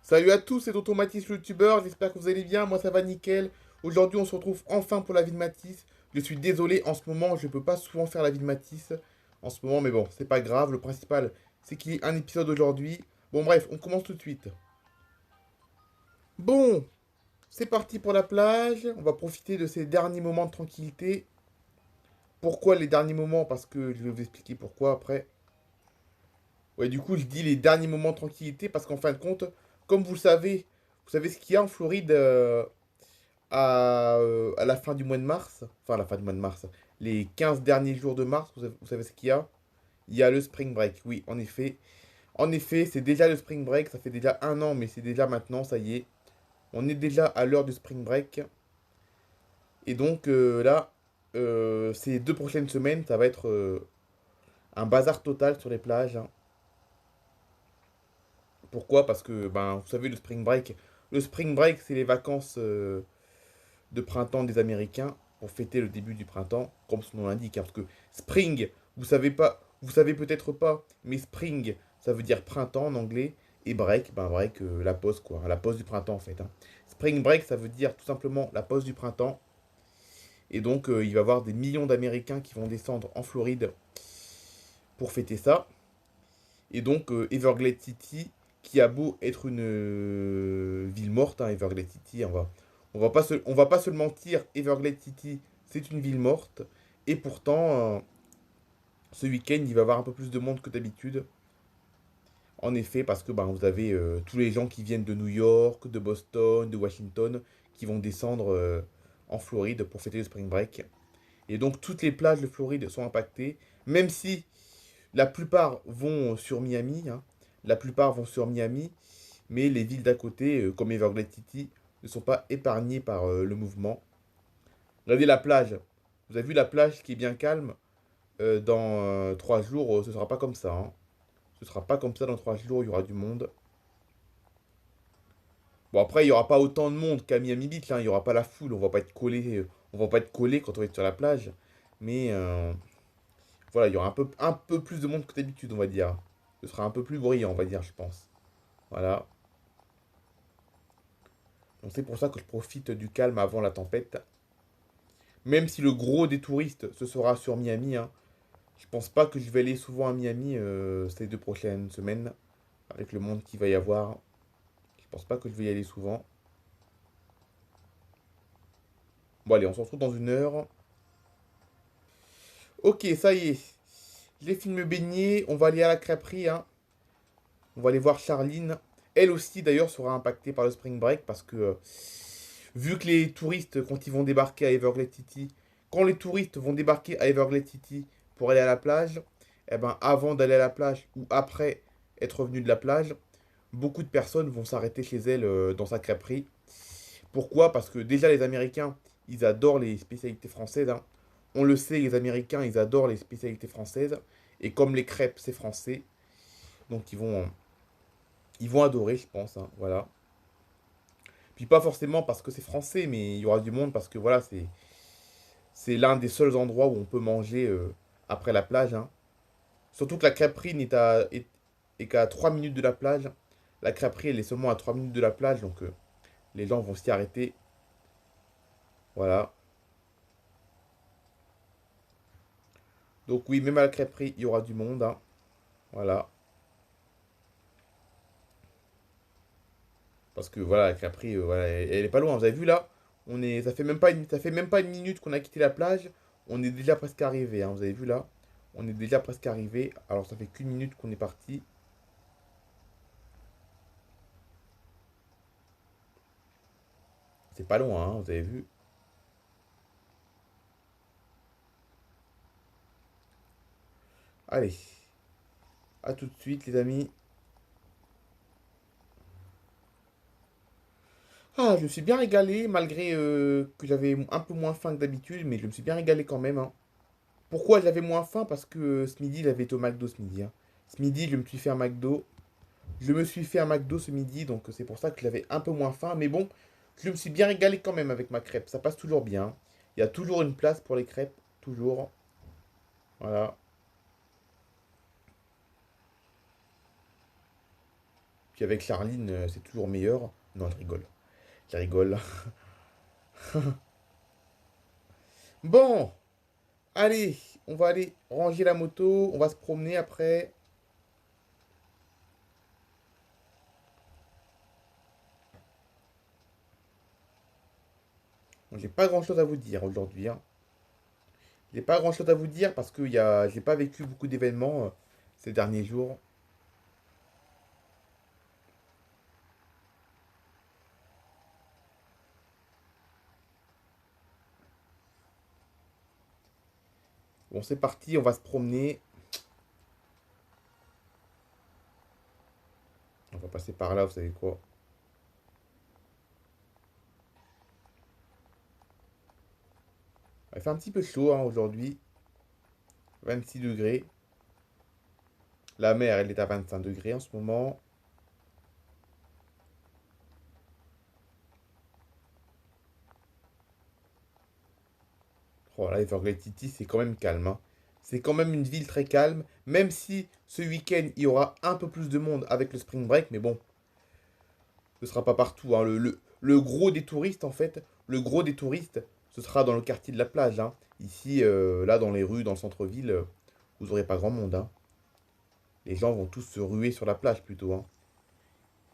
Salut à tous, c'est Tonton Mathis le youtubeur, j'espère que vous allez bien, moi ça va nickel. Aujourd'hui on se retrouve enfin pour la vie de Mathis. Je suis désolé, en ce moment je peux pas souvent faire la vie de Mathis. En ce moment, mais bon, c'est pas grave, le principal c'est qu'il y ait un épisode aujourd'hui. Bon bref, on commence tout de suite. Bon, c'est parti pour la plage, on va profiter de ces derniers moments de tranquillité. Pourquoi les derniers moments? Parce que je vais vous expliquer pourquoi après. Ouais, du coup je dis les derniers moments de tranquillité parce qu'en fin de compte, comme vous savez ce qu'il y a en Floride à la fin du mois de mars, enfin à la fin du mois de mars, les 15 derniers jours de mars, vous savez ce qu'il y a? Il y a le spring break, oui, en effet. En effet, c'est déjà le spring break, ça fait déjà un an, mais c'est déjà maintenant, ça y est. On est déjà à l'heure du spring break. Et donc là, ces 2 prochaines semaines, ça va être un bazar total sur les plages, hein. Pourquoi? Parce que, ben, vous savez, le spring break, c'est les vacances de printemps des Américains pour fêter le début du printemps, comme son nom l'indique, hein, parce que spring, vous savez peut-être pas, mais spring, ça veut dire printemps en anglais, et break, ben break, la pause quoi, la pause du printemps en fait, hein. Spring break, ça veut dire tout simplement la pause du printemps, et donc il va y avoir des millions d'Américains qui vont descendre en Floride pour fêter ça, et donc Everglades City, qui a beau être une ville morte, hein, Everglades City, on va pas se le mentir, Everglades City, c'est une ville morte. Et pourtant, ce week-end, il va y avoir un peu plus de monde que d'habitude. En effet, parce que ben, vous avez tous les gens qui viennent de New York, de Boston, de Washington, qui vont descendre en Floride pour fêter le spring break. Et donc, toutes les plages de Floride sont impactées, même si la plupart vont sur Miami, hein. La plupart vont sur Miami, mais les villes d'à côté, comme Everglades City, ne sont pas épargnées par le mouvement. Regardez la plage. Vous avez vu la plage qui est bien calme. Dans 3 jours, ce sera pas comme ça, hein. Ce sera pas comme ça dans 3 jours, il y aura du monde. Bon, après, il y aura pas autant de monde qu'à Miami Beach, hein. Il y aura pas la foule, on va pas être collé, on va pas être collé quand on va être sur la plage. Mais voilà, il y aura un peu plus de monde que d'habitude, on va dire. Ce sera un peu plus bruyant, on va dire, je pense. Voilà. Donc c'est pour ça que je profite du calme avant la tempête. Même si le gros des touristes, ce sera sur Miami, hein. Je pense pas que je vais aller souvent à Miami ces 2 prochaines semaines, avec le monde qu'il va y avoir. Je pense pas que je vais y aller souvent. Bon, allez, on se retrouve dans 1 heure. Ok, ça y est. J'ai fini de me baigner. On va aller à la crêperie, hein. On va aller voir Charline. Elle aussi, d'ailleurs, sera impactée par le spring break parce que, vu que les touristes, quand ils vont débarquer à Everglades City, quand les touristes vont débarquer à Everglades City pour aller à la plage, eh ben, avant d'aller à la plage ou après être revenu de la plage, beaucoup de personnes vont s'arrêter chez elle dans sa crêperie. Pourquoi? Parce que déjà les Américains, ils adorent les spécialités françaises, hein. On le sait, les Américains, ils adorent les spécialités françaises. Et comme les crêpes, c'est français, donc ils vont adorer, je pense, hein, voilà. Puis pas forcément parce que c'est français, mais il y aura du monde parce que voilà, c'est l'un des seuls endroits où on peut manger après la plage, hein. Surtout que la crêperie est qu'à 3 minutes de la plage. La crêperie, elle est seulement à 3 minutes de la plage, donc les gens vont s'y arrêter. Voilà. Donc oui, même à la crêperie, il y aura du monde, hein. Voilà. Parce que voilà, la crêperie, voilà, elle est pas loin. Vous avez vu là? Ça fait même pas 1 minute qu'on a quitté la plage. On est déjà presque arrivé, hein. Vous avez vu là? On est déjà presque arrivé. Alors ça fait qu'1 minute qu'on est parti. C'est pas loin, hein, vous avez vu? Allez, à tout de suite les amis. Ah, je me suis bien régalé, malgré que j'avais un peu moins faim que d'habitude, mais je me suis bien régalé quand même, hein. Pourquoi j'avais moins faim? Parce que ce midi, j'avais été au McDo ce midi, hein. Ce midi, je me suis fait un McDo. Je me suis fait un McDo ce midi, donc c'est pour ça que j'avais un peu moins faim. Mais bon, je me suis bien régalé quand même avec ma crêpe. Ça passe toujours bien. Il y a toujours une place pour les crêpes. Toujours. Voilà. Puis avec Charline, c'est toujours meilleur. Non, je rigole. Je rigole. Bon, allez, on va aller ranger la moto. On va se promener après. Bon, j'ai pas grand-chose à vous dire aujourd'hui, hein. J'ai pas grand-chose à vous dire parce que j'ai pas vécu beaucoup d'événements ces derniers jours. Bon, c'est parti, on va se promener. On va passer par là, vous savez quoi. Il fait un petit peu chaud hein, aujourd'hui. 26 degrés. La mer, elle est à 25 degrés en ce moment. Oh là, Everglades City, c'est quand même calme, hein. C'est quand même une ville très calme, même si ce week-end, il y aura un peu plus de monde avec le Spring Break, mais bon, ce sera pas partout, hein. Le gros des touristes, en fait, le gros des touristes, ce sera dans le quartier de la plage, hein. Ici, là, dans les rues, dans le centre-ville, vous aurez pas grand monde, hein. Les gens vont tous se ruer sur la plage plutôt, hein.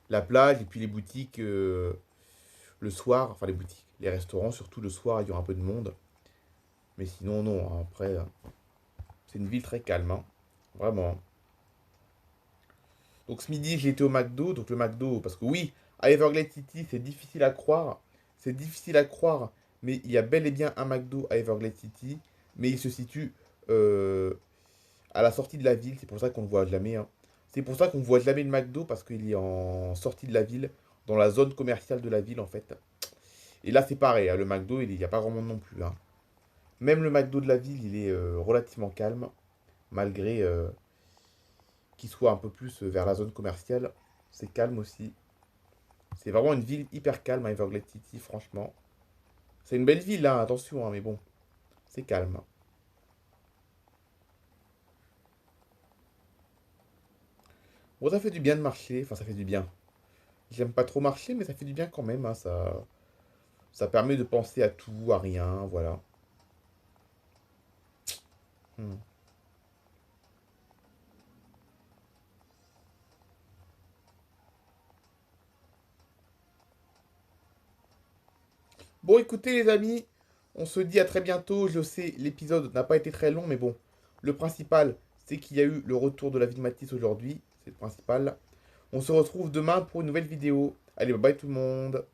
La plage et puis les boutiques le soir, enfin les boutiques, les restaurants, surtout le soir, il y aura un peu de monde. Mais sinon, non, hein. Après, c'est une ville très calme, hein. Vraiment. Donc ce midi, j'ai été au McDo. Donc le McDo, parce que oui, à Everglade City, c'est difficile à croire. C'est difficile à croire, mais il y a bel et bien un McDo à Everglade City. Mais il se situe à la sortie de la ville. C'est pour ça qu'on ne voit jamais, hein. C'est pour ça qu'on ne voit jamais le McDo, parce qu'il est en sortie de la ville, dans la zone commerciale de la ville, en fait. Et là, c'est pareil, hein, le McDo, il n'y a pas grand monde non plus, hein. Même le McDo de la ville, il est relativement calme, malgré qu'il soit un peu plus vers la zone commerciale. C'est calme aussi. C'est vraiment une ville hyper calme à Everglade City, franchement. C'est une belle ville, hein, attention, hein, mais bon, c'est calme. Bon, ça fait du bien de marcher, enfin, ça fait du bien. J'aime pas trop marcher, mais ça fait du bien quand même, hein, ça permet de penser à tout, à rien, voilà. Hmm. Bon, écoutez, les amis, on se dit à très bientôt. Je sais, l'épisode n'a pas été très long, mais bon, le principal, c'est qu'il y a eu le retour de la vie de Matisse aujourd'hui. C'est le principal. On se retrouve demain pour une nouvelle vidéo. Allez, bye bye tout le monde.